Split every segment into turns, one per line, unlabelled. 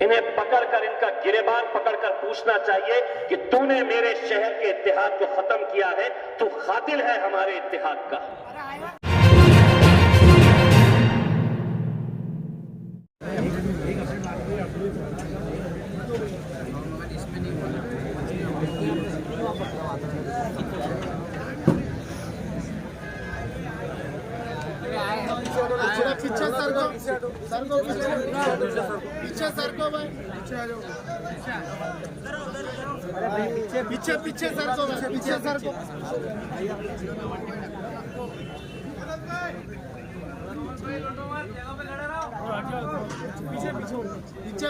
इन्हें पकड़कर, इनका गिरेबान पकड़कर पूछना चाहिए कि तूने मेरे शहर के इत्तेहाद को खत्म किया है, तू खातिल है हमारे इत्तेहाद का।
पीछे सर को पीछे सर को भाई पीछे सर को पीछे सर को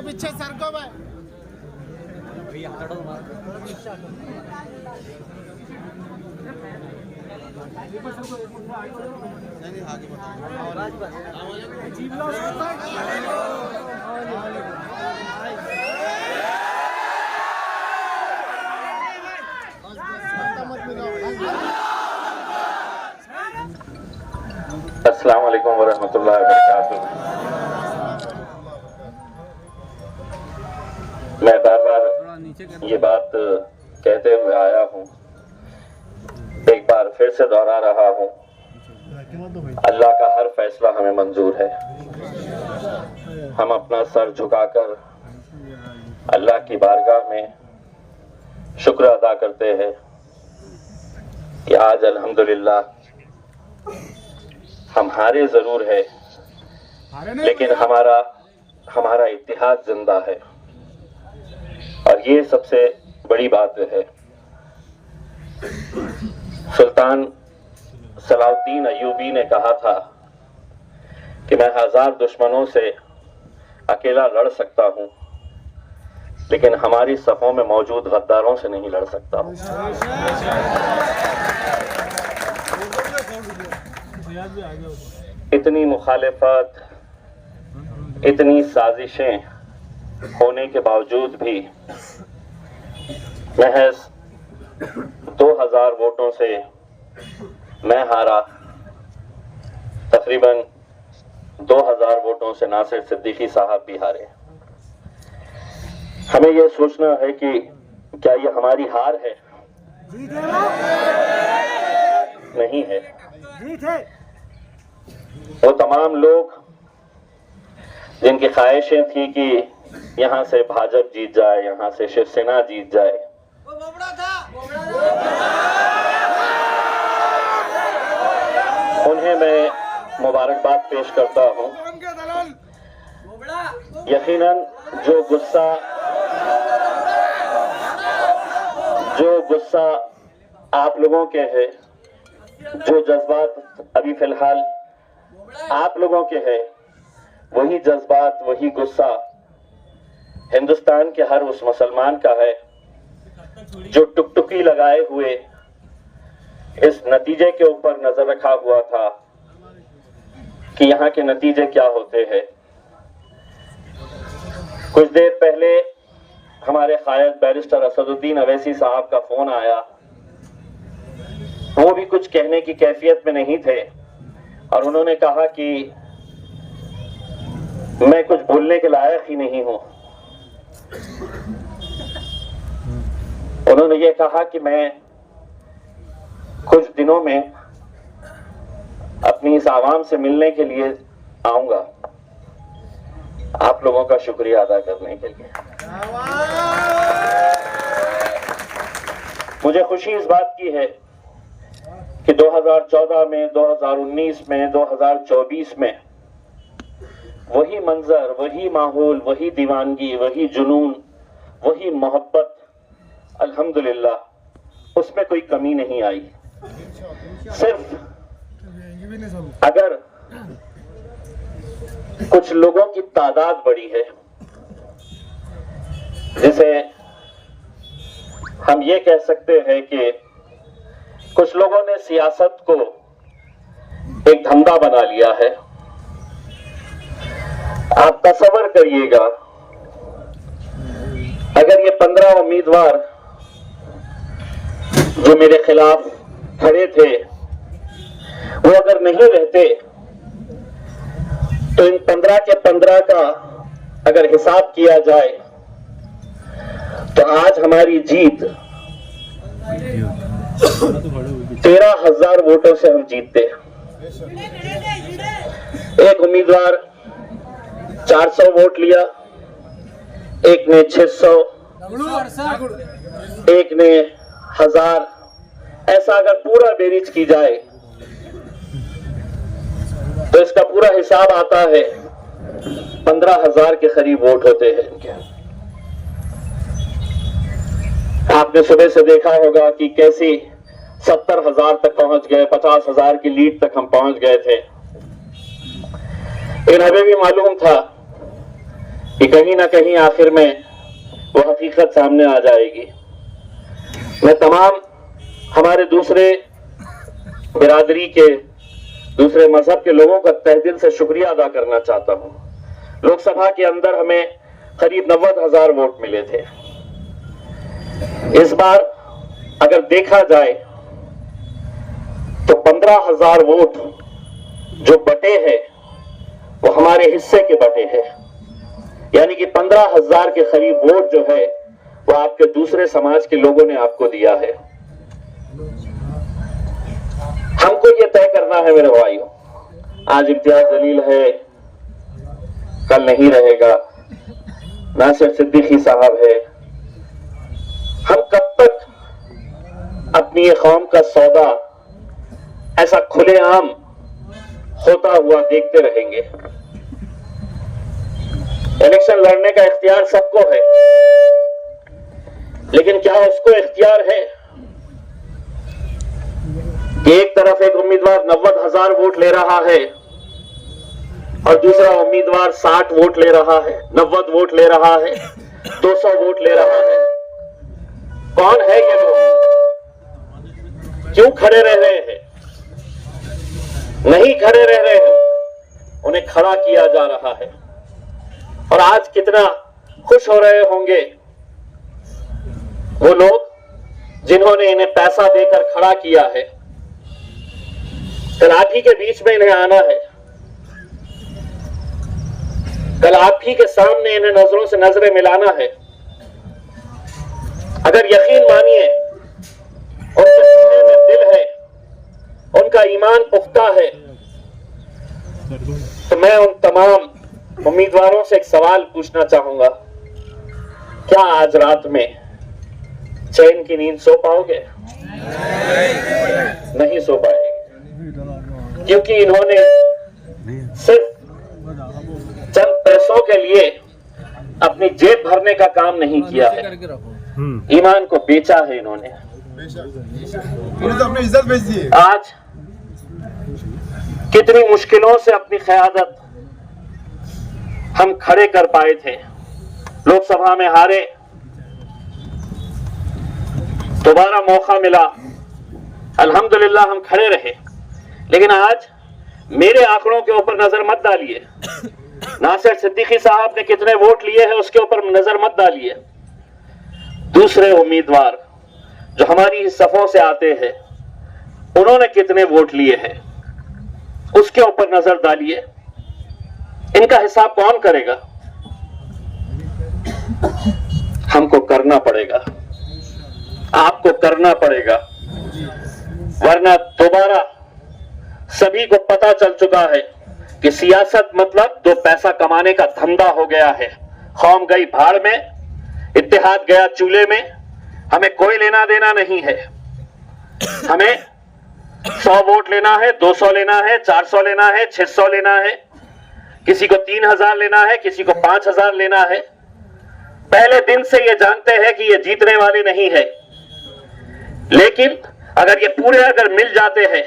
पीछे सर को भाई
अस्सलाम वालेकुम वरहमतुल्लाहि वबरकातुहू। मैं बार बार ये बात कहते हुए आया हूँ, एक बार फिर से दोहरा रहा हूँ, अल्लाह का हर फैसला हमें मंजूर है। हम अपना सर झुकाकर अल्लाह की बारगाह में शुक्र अदा करते हैं कि आज अल्हम्दुलिल्लाह हम हारे जरूर है, लेकिन हमारा इत्तेहाद जिंदा है, और ये सबसे बड़ी बात है। सुल्तान सलाउद्दीन अय्यूबी ने कहा था कि मैं 1000 दुश्मनों से अकेला लड़ सकता हूं, लेकिन हमारी सफों में मौजूद गद्दारों से नहीं लड़ सकता हूं। इतनी मुखालिफत, इतनी साजिशें होने के बावजूद भी महज 2000 वोटों से मैं हारा। तकरीबन 2000 वोटों से नासिर सिद्दीकी साहब भी हारे। हमें यह सोचना है कि क्या ये हमारी हार है? नहीं है। वो तमाम लोग जिनकी ख्वाहिशें थी कि यहाँ से भाजपा जीत जाए, यहाँ से शिवसेना जीत जाए, उन्हें मैं मुबारकबाद पेश करता हूँ। यकीनन जो गुस्सा आप लोगों के है, जो जज्बात अभी फिलहाल आप लोगों के हैं, वही जज्बात, वही गुस्सा हिंदुस्तान के हर उस मुसलमान का है जो टुकटुकी लगाए हुए इस नतीजे के ऊपर नजर रखा हुआ था कि यहाँ के नतीजे क्या होते हैं। कुछ देर पहले हमारे कायद बैरिस्टर असदुद्दीन अवैसी साहब का फोन आया। वो भी कुछ कहने की कैफियत में नहीं थे, और उन्होंने कहा कि मैं कुछ बोलने के लायक ही नहीं हूं। उन्होंने ये कहा कि मैं कुछ दिनों में अपनी इस आवाम से मिलने के लिए आऊंगा, आप लोगों का शुक्रिया अदा करने के लिए। मुझे खुशी इस बात की है कि 2014 में, 2019 में, 2024 में वही मंजर, वही माहौल, वही दीवानगी, वही जुनून, वही मोहब्बत, अल्हम्दुलिल्लाह उसमें कोई कमी नहीं आई। सिर्फ अगर कुछ लोगों की तादाद बड़ी है, जिसे हम ये कह सकते हैं कि कुछ लोगों ने सियासत को एक धंधा बना लिया है। आप तसव्वुर करिएगा, अगर ये 15 उम्मीदवार जो मेरे खिलाफ खड़े थे, वो अगर नहीं रहते तो इन 15 के 15 का अगर हिसाब किया जाए तो आज हमारी जीत 13,000 वोटों से हम जीतते हैं। एक उम्मीदवार 400 वोट लिया, एक ने 600, एक ने 1000। ऐसा अगर पूरा बेरीज की जाए तो इसका पूरा हिसाब आता है 15,000 के करीब वोट होते हैं इनके। आपने सुबह से देखा होगा कि कैसी 70,000 तक पहुंच गए, 50,000 की लीड तक हम पहुंच गए थे। लेकिन हमें भी मालूम था कि कहीं ना कहीं आखिर में वो हकीकत सामने आ जाएगी। मैं तमाम हमारे दूसरे बिरादरी के, दूसरे मजहब के लोगों का तहे दिल से शुक्रिया अदा करना चाहता हूं। लोकसभा के अंदर हमें करीब 90,000 वोट मिले थे। इस बार अगर देखा जाए तो 15,000 वोट जो बटे हैं वो हमारे हिस्से के बटे हैं, यानी कि 15,000 के करीब वोट जो है वो आपके दूसरे समाज के लोगों ने आपको दिया है। हमको ये तय करना है मेरे भाइयों, आज इम्तियाज जलील है, कल नहीं रहेगा, नासिर सिद्दीकी साहब है। हम कब तक अपनी ये कौम का सौदा ऐसा खुलेआम होता हुआ देखते रहेंगे? इलेक्शन लड़ने का इख्तियार सबको है, लेकिन क्या उसको इख्तियार है कि एक तरफ एक उम्मीदवार 90,000 वोट ले रहा है और दूसरा उम्मीदवार 60 वोट ले रहा है, 90 वोट ले रहा है, 200 वोट ले रहा है? कौन है ये लोग? क्यों खड़े रह रहे हैं? नहीं खड़े रह रहे हैं, उन्हें खड़ा किया जा रहा है। और आज कितना खुश हो रहे होंगे वो लोग जिन्होंने इन्हें पैसा देकर खड़ा किया है। कल आप ही के बीच में इन्हें आना है, कल आप ही के सामने इन्हें नजरों से नजरें मिलाना है। अगर यकीन मानिए उनके सीने में दिल है, उनका ईमान पुख्ता है, तो मैं उन तमाम उम्मीदवारों से एक सवाल पूछना चाहूंगा, क्या आज रात में चैन की नींद सो पाओगे? नहीं सो पाएंगे, क्योंकि इन्होंने सिर्फ चंद पैसों के लिए अपनी जेब भरने का काम नहीं किया है, ईमान को बेचा है इन्होंने।
अपनी इज्जत बेच दी।
आज कितनी मुश्किलों से अपनी क़यादत हम खड़े कर पाए थे, लोकसभा में हारे, दोबारा मौका मिला, अल्हम्दुलिल्लाह हम खड़े रहे। लेकिन आज मेरे आंकड़ों के ऊपर नजर मत डालिए, नासिर सिद्दीकी साहब ने कितने वोट लिए हैं उसके ऊपर नजर मत डालिए। दूसरे उम्मीदवार जो हमारी सफों से आते हैं उन्होंने कितने वोट लिए हैं उसके ऊपर नजर डालिए। इनका हिसाब कौन करेगा? हमको करना पड़ेगा, आपको करना पड़ेगा, वरना दोबारा सभी को पता चल चुका है कि सियासत मतलब दो पैसा कमाने का धंधा हो गया है। कौम गई भाड़ में, इत्तेहाद गया चूल्हे में, हमें कोई लेना देना नहीं है। हमें 100 वोट लेना है, 200 लेना है, 400 लेना है, 600 लेना है, किसी को 3,000 लेना है, किसी को 5,000 लेना है। पहले दिन से ये जानते हैं कि ये जीतने वाले नहीं है, लेकिन अगर ये पूरे अगर मिल जाते हैं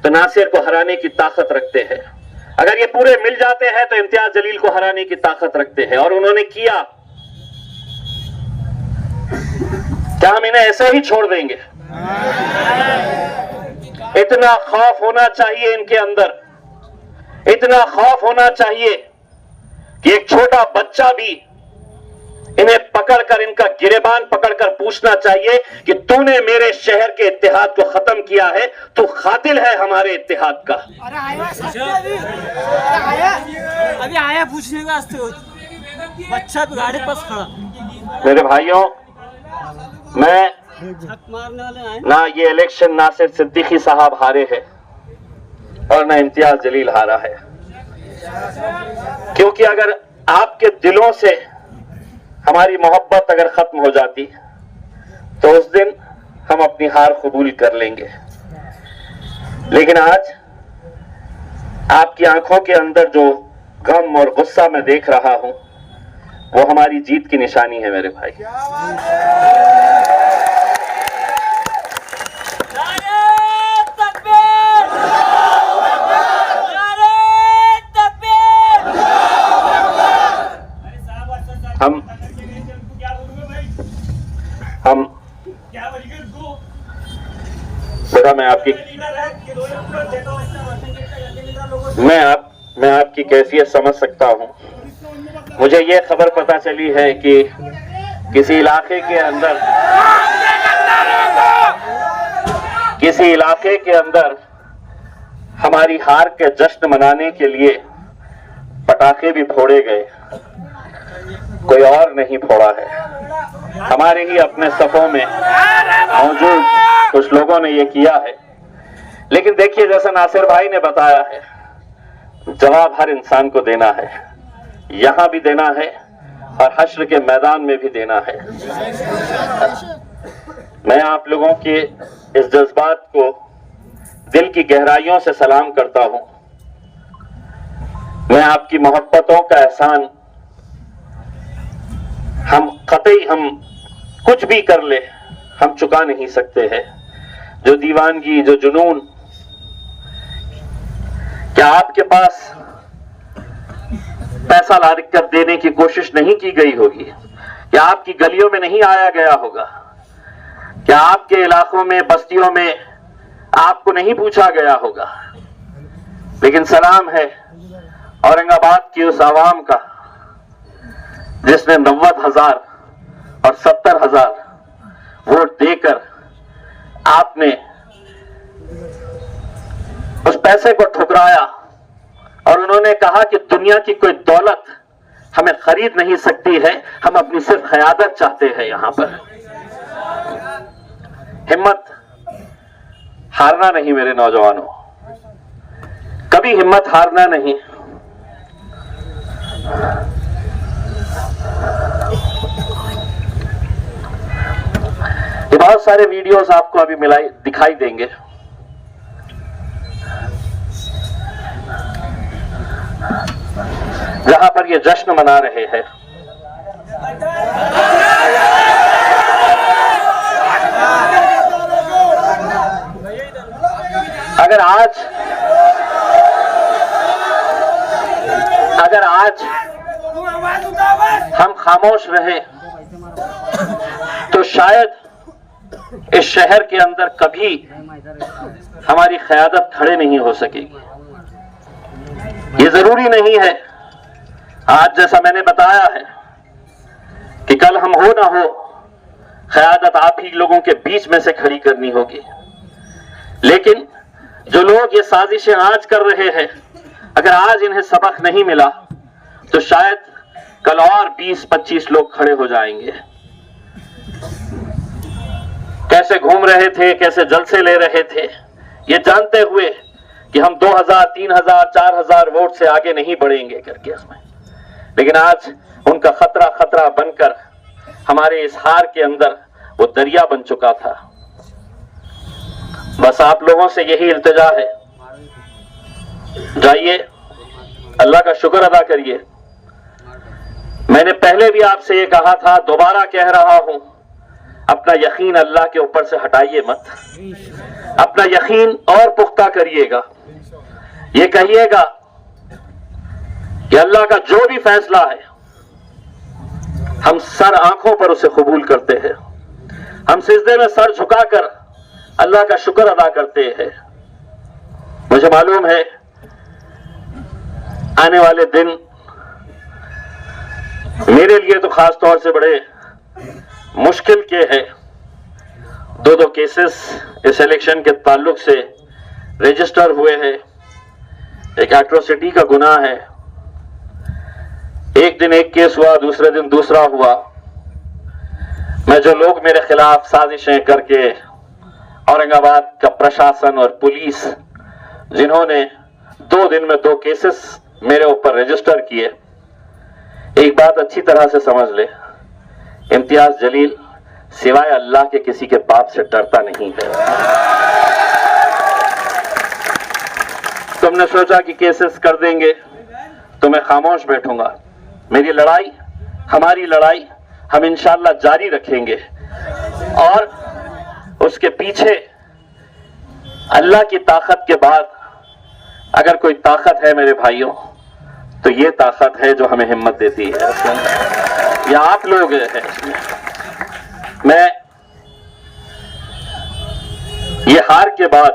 तो नासिर को हराने की ताकत रखते हैं, अगर ये पूरे मिल जाते हैं तो इम्तियाज जलील को हराने की ताकत रखते हैं। और उन्होंने किया। क्या हम इन्हें ऐसे ही छोड़ देंगे? इतना खौफ होना चाहिए इनके अंदर, इतना खौफ होना चाहिए कि एक छोटा बच्चा भी इन्हें पकड़कर, इनका गिरेबान पकड़कर पूछना चाहिए कि तूने मेरे शहर के इत्तेहाद को खत्म किया है, तू खातिल है हमारे इत्तेहाद का।
अरे आया अभी आया पूछने का बच्चा भी गाड़ी पास खड़ा,
मेरे भाइयों, मैं
छक मारने वाले आए।
ना ये इलेक्शन नासिर सिद्दीकी साहब हारे हैं और ना इम्तियाज जलील हारा है, क्योंकि अगर आपके दिलों से हमारी मोहब्बत अगर खत्म हो जाती तो उस दिन हम अपनी हार कबूल कर लेंगे। लेकिन आज आपकी आंखों के अंदर जो गम और गुस्सा मैं देख रहा हूं वो हमारी जीत की निशानी है मेरे भाई। हम बेटा मैं आपकी कैफियत समझ सकता हूं। मुझे ये खबर पता चली है कि किसी इलाके के अंदर हमारी हार के जश्न मनाने के लिए पटाखे भी फोड़े गए, कोई और नहीं फोड़ा है, हमारे ही अपने सफों में मौजूद कुछ लोगों ने ये किया है। लेकिन देखिए, जैसा नासिर भाई ने बताया है, जवाब हर इंसान को देना है, यहां भी देना है और हश्र के मैदान में भी देना है। मैं आप लोगों के इस जज्बात को दिल की गहराइयों से सलाम करता हूं। मैं आपकी मोहब्बतों का एहसान हम कुछ भी कर ले हम चुका नहीं सकते हैं। जो दीवानगी, जो जुनून, क्या आपके पास पैसा ला कर देने की कोशिश नहीं की गई होगी? क्या आपकी गलियों में नहीं आया गया होगा? क्या आपके इलाकों में, बस्तियों में आपको नहीं पूछा गया होगा? लेकिन सलाम है औरंगाबाद की उस आवाम का जिसने 90,000 और 70,000 वोट देकर आपने उस पैसे को ठुकराया और उन्होंने कहा कि दुनिया की कोई दौलत हमें खरीद नहीं सकती है, हम अपनी सिर्फ क़यादत चाहते हैं। यहां पर हिम्मत हारना नहीं मेरे नौजवानों, कभी हिम्मत हारना नहीं। ये बहुत सारे वीडियोस आपको अभी दिखाई देंगे। जहां पर ये जश्न मना रहे हैं। अगर आज हम खामोश रहे तो शायद इस शहर के अंदर कभी हमारी क़यादत खड़े नहीं हो सकेगी। ये जरूरी नहीं है आज जैसा मैंने बताया है कि कल हम हो ना हो क़यादत आप ही लोगों के बीच में से खड़ी करनी होगी। लेकिन जो लोग ये साजिशें आज कर रहे हैं, अगर आज इन्हें सबक नहीं मिला तो शायद कल और 20-25 लोग खड़े हो जाएंगे। कैसे घूम रहे थे, कैसे जलसे ले रहे थे, ये जानते हुए कि हम 2000, 3000, 4000 वोट से आगे नहीं बढ़ेंगे करके इसमें। लेकिन आज उनका खतरा बनकर हमारे इस हार के अंदर वो दरिया बन चुका था। बस आप लोगों से यही इल्तिजा है, जाइए अल्लाह का शुक्र अदा करिए। मैंने पहले भी आपसे ये कहा था, दोबारा कह रहा हूं, अपना यकीन अल्लाह के ऊपर से हटाइए मत, अपना यकीन और पुख्ता करिएगा। ये कहिएगा कि अल्लाह का जो भी फैसला है हम सर आंखों पर उसे कबूल करते हैं, हम सिजदे में सर झुकाकर अल्लाह का शुक्र अदा करते हैं। मुझे मालूम है आने वाले दिन मेरे लिए तो खास तौर से बड़े मुश्किल के हैं। 2 केसेस इस इलेक्शन के ताल्लुक से रजिस्टर हुए हैं। एक एट्रोसिटी का गुनाह है, एक दिन एक केस हुआ, दूसरे दिन दूसरा हुआ। मैं जो लोग मेरे खिलाफ साजिशें करके औरंगाबाद का प्रशासन और पुलिस जिन्होंने 2 दिन में 2 केसेस मेरे ऊपर रजिस्टर किए, एक बात अच्छी तरह से समझ ले, इम्तियाज जलील सिवाय अल्लाह के किसी के बाप से डरता नहीं है। तुमने सोचा कि केसेस कर देंगे तो मैं खामोश बैठूंगा। मेरी लड़ाई, हमारी लड़ाई हम इंशाअल्लाह जारी रखेंगे और उसके पीछे अल्लाह की ताकत के बाद अगर कोई ताकत है मेरे भाइयों, तो ये ताकत है जो हमें हिम्मत देती है। या आप लोग हैं। मैं ये हार के बाद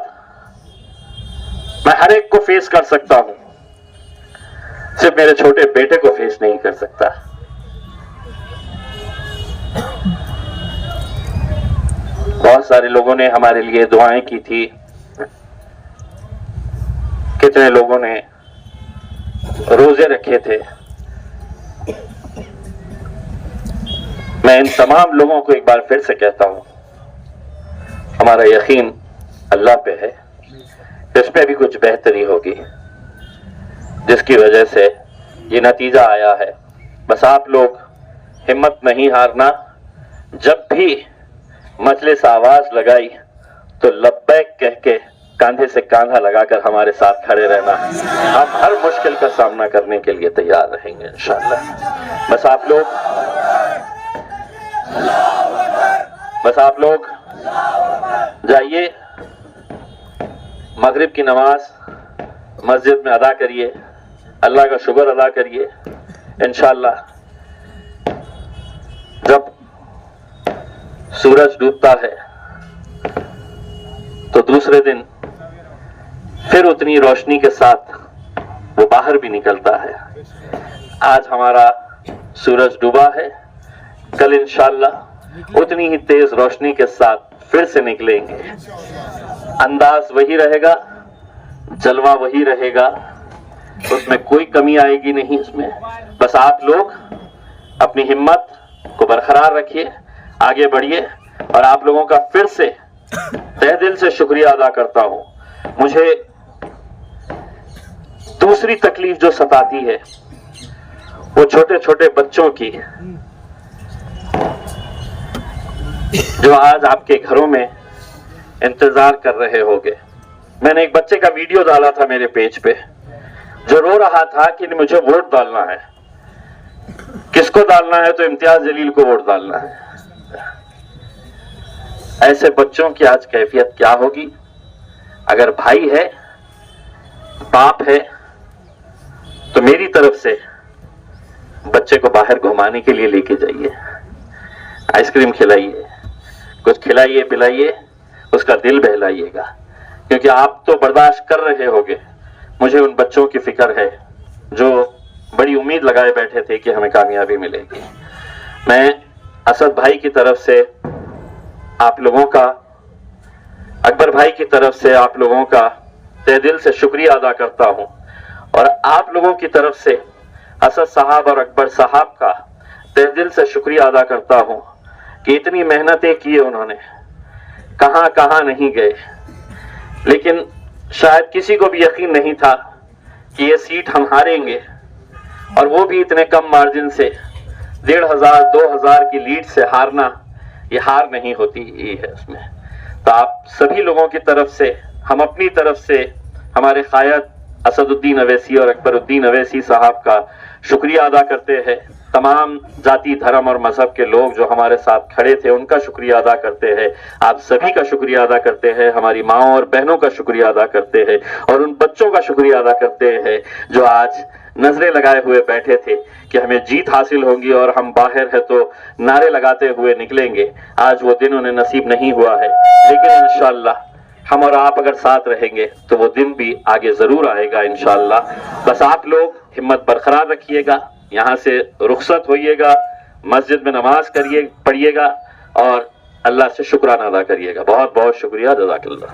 मैं हर एक को फेस कर सकता हूं, सिर्फ मेरे छोटे बेटे को फेस नहीं कर सकता। बहुत सारे लोगों ने हमारे लिए दुआएं की थी, कितने लोगों ने रोजे रखे थे। मैं इन तमाम लोगों को एक बार फिर से कहता हूं, हमारा यकीन अल्लाह पे है, इस पे भी कुछ बेहतरी होगी, जिसकी वजह से ये नतीजा आया है। बस आप लोग हिम्मत नहीं हारना। जब भी मजलिस आवाज लगाई तो लब्बैक कह के कांधे से कांधा लगाकर हमारे साथ खड़े रहना। हम हर मुश्किल का सामना करने के लिए तैयार रहेंगे इंशाअल्लाह। बस आप लोग जाइए, मगरिब की नमाज मस्जिद में अदा करिए, अल्लाह का शुक्र अदा करिए। इंशाअल्लाह जब सूरज डूबता है तो दूसरे दिन फिर उतनी रोशनी के साथ वो बाहर भी निकलता है। आज हमारा सूरज डूबा है, कल इंशाअल्लाह उतनी ही तेज रोशनी के साथ फिर से निकलेंगे। अंदाज वही रहेगा, जलवा वही रहेगा, उसमें कोई कमी आएगी नहीं। इसमें बस आप लोग अपनी हिम्मत को बरकरार रखिए, आगे बढ़िए। और आप लोगों का फिर से तहे दिल से शुक्रिया अदा करता हूं। मुझे दूसरी तकलीफ जो सताती है वो छोटे छोटे बच्चों की, जो आज आपके घरों में इंतजार कर रहे होंगे। मैंने एक बच्चे का वीडियो डाला था मेरे पेज पे, जो रो रहा था कि मुझे वोट डालना है। किसको डालना है? तो इम्तियाज जलील को वोट डालना है। ऐसे बच्चों की आज कैफियत क्या होगी? अगर भाई है, बाप है, तो मेरी तरफ से बच्चे को बाहर घुमाने के लिए लेके जाइए, आइसक्रीम खिलाइए, कुछ खिलाइए पिलाइए, उसका दिल बहलाइएगा, क्योंकि आप तो बर्दाश्त कर रहे होंगे। मुझे उन बच्चों की फिक्र है जो बड़ी उम्मीद लगाए बैठे थे कि हमें कामयाबी मिलेगी। मैं असद भाई की तरफ से आप लोगों का, अकबर भाई की तरफ से आप लोगों का तहे दिल से शुक्रिया अदा करता हूं, और आप लोगों की तरफ से असद साहब और अकबर साहब का तहे दिल से शुक्रिया अदा करता हूं कि इतनी मेहनतें की उन्होंने, कहां कहां नहीं गए। लेकिन शायद किसी को भी यकीन नहीं था कि ये सीट हम हारेंगे, और वो भी इतने कम मार्जिन से 1500-2000 की लीड से हारना, ये हार नहीं होती है उसमें। तो आप सभी लोगों की तरफ से, हम अपनी तरफ से हमारे कायद असदुद्दीन अवैसी और अकबरुद्दीन अवैसी साहब का शुक्रिया अदा करते हैं। तमाम जाति धर्म और मजहब के लोग जो हमारे साथ खड़े थे उनका शुक्रिया अदा करते हैं। आप सभी का शुक्रिया अदा करते हैं, हमारी माओ और बहनों का शुक्रिया अदा करते हैं, और उन बच्चों का शुक्रिया अदा करते हैं जो आज नजरें लगाए हुए बैठे थे कि हमें जीत हासिल होगी और हम बाहर है तो नारे लगाते हुए निकलेंगे। आज वो दिन उन्हें नसीब नहीं हुआ है, लेकिन इंशाअल्लाह हम और आप अगर साथ रहेंगे तो वो दिन भी आगे जरूर आएगा इंशाअल्लाह। बस आप लोग हिम्मत बरकरार रखिएगा, यहाँ से रुखसत होइएगा, मस्जिद में नमाज करिए, पढ़िएगा और अल्लाह से शुक्राना अदा करिएगा। बहुत बहुत शुक्रिया, जज़ाकल्लाह।